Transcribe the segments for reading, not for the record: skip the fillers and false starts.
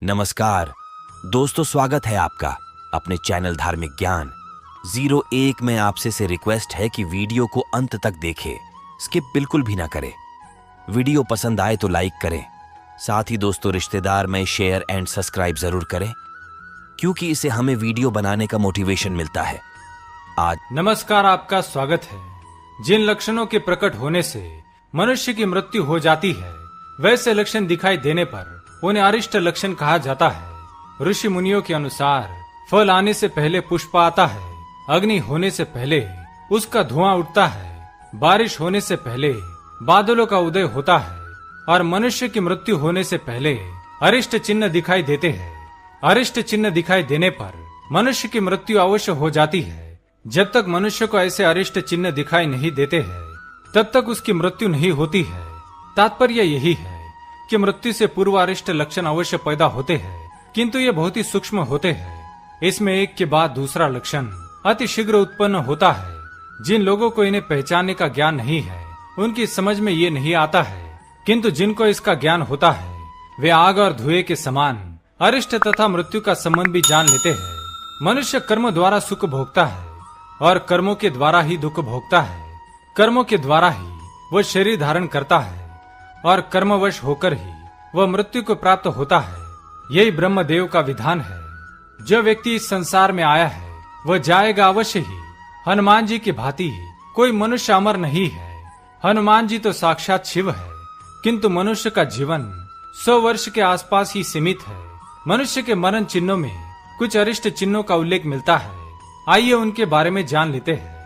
नमस्कार दोस्तों, स्वागत है आपका अपने चैनल धार्मिक ज्ञान 01 में। आपसे से रिक्वेस्ट है कि वीडियो को अंत तक देखें, स्किप बिल्कुल भी ना करें। वीडियो पसंद आए तो लाइक करें, साथ ही दोस्तों रिश्तेदार में शेयर एंड सब्सक्राइब जरूर करें, क्योंकि इससे हमें वीडियो बनाने का मोटिवेशन मिलता है। आज नमस्कार, आपका स्वागत है। जिन लक्षणों के प्रकट होने से मनुष्य की मृत्यु हो जाती है, वैसे लक्षण दिखाई देने पर उन्हें अरिष्ट लक्षण कहा जाता है। ऋषि मुनियों के अनुसार फल आने से पहले पुष्प आता है, अग्नि होने से पहले उसका धुआं उठता है, बारिश होने से पहले बादलों का उदय होता है और मनुष्य की मृत्यु होने से पहले अरिष्ट चिन्ह दिखाई देते हैं। अरिष्ट चिन्ह दिखाई देने पर मनुष्य की मृत्यु अवश्य हो जाती है। जब तक मनुष्य को ऐसे अरिष्ट चिन्ह दिखाई नहीं देते हैं, तब तक उसकी मृत्यु नहीं होती है। तात्पर्य यही है कि मृत्यु से पूर्व अरिष्ट लक्षण अवश्य पैदा होते हैं, किंतु ये बहुत ही सूक्ष्म होते हैं। इसमें एक के बाद दूसरा लक्षण अति शीघ्र उत्पन्न होता है। जिन लोगों को इन्हें पहचानने का ज्ञान नहीं है, उनकी समझ में ये नहीं आता है, किंतु जिनको इसका ज्ञान होता है, वे आग और धुएं के समान अरिष्ट तथा मृत्यु का संबंध भी जान लेते हैं। मनुष्य कर्म द्वारा सुख भोगता है और कर्मों के द्वारा ही दुख भोगता है। कर्मों के द्वारा ही वह शरीर धारण करता है और कर्मवश होकर ही वह मृत्यु को प्राप्त होता है। यही ब्रह्मदेव का विधान है। जो व्यक्ति इस संसार में आया है, वह जाएगा अवश्य ही। हनुमान जी की भांति कोई मनुष्य अमर नहीं है। हनुमान जी तो साक्षात शिव है, किंतु मनुष्य का जीवन 100 वर्ष के आसपास ही सीमित है। मनुष्य के मरण चिन्हों में कुछ अरिष्ट चिन्हों का उल्लेख मिलता है। आइए उनके बारे में जान लेते हैं।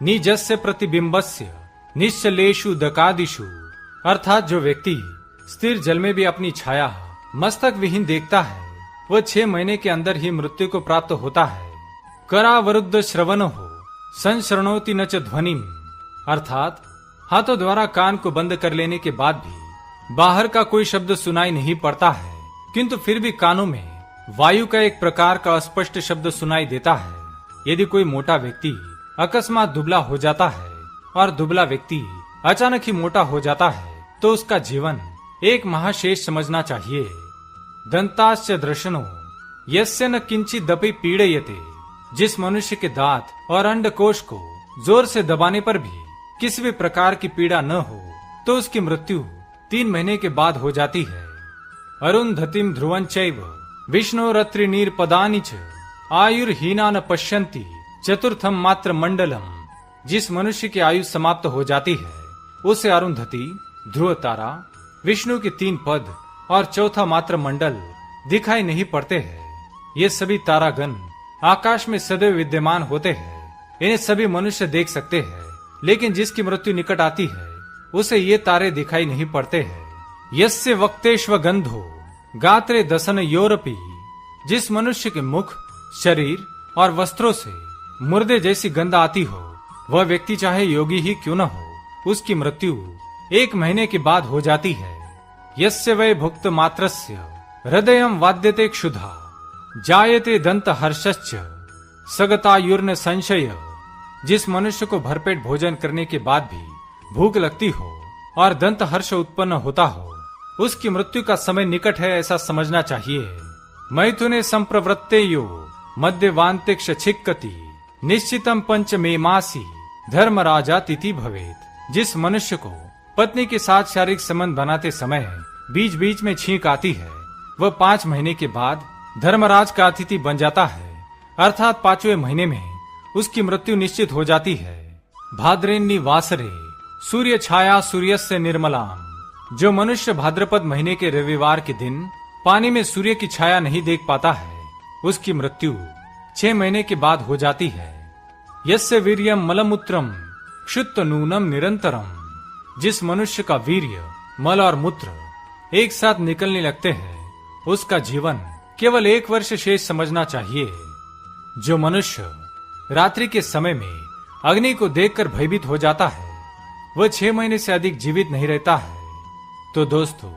निजस्य प्रतिबिंबस्य निश्चलेषु दकादिषु, अर्थात जो व्यक्ति स्थिर जल में भी अपनी छाया मस्तक विहीन देखता है, वह 6 महीने के अंदर ही मृत्यु को प्राप्त होता है। करावरुद्ध श्रवण हो संशरणोति न च ध्वनिम, अर्थात हाथों द्वारा कान को बंद कर लेने के बाद भी बाहर का कोई शब्द सुनाई नहीं पड़ता है, किंतु फिर भी कानों में वायु का एक प्रकार का अस्पष्ट शब्द सुनाई देता है। यदि कोई मोटा व्यक्ति अकस्मात दुबला हो जाता है और दुबला व्यक्ति अचानक ही मोटा हो जाता है, तो उसका जीवन एक महाशेष समझना चाहिए। दंताश्च दर्शनो यस्य न किंचित दपि पीड़यते, जिस मनुष्य के दांत और अंडकोश को जोर से दबाने पर भी किसी भी प्रकार की पीड़ा न हो, तो उसकी मृत्यु 3 महीने के बाद हो जाती है। अरुंधतिम ध्रुवंचैव विष्णोरत्रिनीर पदानि च आयुर्हीना न पश्यन्ति चतुर्थम मात्र मंडलम, जिस मनुष्य की आयु समाप्त हो जाती है, उसे अरुंधति, ध्रुव तारा, विष्णु के 3 पद और चौथा मात्र मंडल दिखाई नहीं पड़ते हैं। ये सभी तारागण आकाश में सदैव विद्यमान होते हैं। इन्हें सभी मनुष्य देख सकते हैं, लेकिन जिसकी मृत्यु निकट आती है, उसे ये तारे दिखाई नहीं पड़ते हैं। यस्य वक्तेश्व गंधो गात्रे दसन योरपी, जिस मनुष्य के मुख, शरीर और वस्त्रों से मुर्दे जैसी गंध आती हो, वह व्यक्ति चाहे योगी ही क्यों न हो, उसकी मृत्यु 1 महीने के बाद हो जाती है। यस्य वै भुक्त मात्रस्य हृदयं वाद्यते क्षुधा जायते दंत हर्षश्च सगतायुर्न संशय, जिस मनुष्य को भरपेट भोजन करने के बाद भी भूख लगती हो और दंत हर्ष उत्पन्न होता हो, उसकी मृत्यु का समय निकट है, ऐसा समझना चाहिए। मैथुने संप्रवृत्तेयो मध्यवांतिक्ष छिक्कति निश्चितम पंचमेमासी धर्मराजा तिथि भवेत, जिस मनुष्य को पत्नी के साथ शारीरिक संबंध बनाते समय बीच बीच में छींक आती है, वह 5 महीने के बाद धर्मराज का अतिथि बन जाता है, अर्थात 5वें महीने में उसकी मृत्यु निश्चित हो जाती है। भाद्रेन्नी वासरे सूर्य छाया सूर्यस्य निर्मलाम, जो मनुष्य भाद्रपद महीने के रविवार के दिन पानी में सूर्य की छाया नहीं देख पाता है, उसकी मृत्यु 6 महीने के बाद हो जाती है। यस्य वीर्यम मलमूत्रम क्षुत्त नूनम निरंतरम, जिस मनुष्य का वीर्य, मल और मूत्र एक साथ निकलने लगते हैं, उसका जीवन केवल 1 वर्ष शेष समझना चाहिए। जो मनुष्य रात्रि के समय में अग्नि को देखकर भयभीत हो जाता है, वह 6 महीने से अधिक जीवित नहीं रहता है। तो दोस्तों,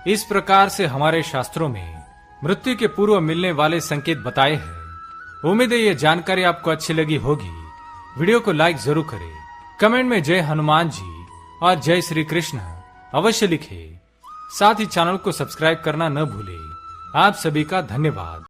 इस प्रकार से हमारे शास्त्रों में मृत्यु के पूर्व मिलने वाले संकेत बताए हैं। उम्मीद है ये जानकारी आपको अच्छी लगी होगी। वीडियो को लाइक जरूर करें, कमेंट में जय हनुमान जी और जय श्री कृष्ण अवश्य लिखें। साथ ही चैनल को सब्सक्राइब करना न भूलें आप सभी का धन्यवाद।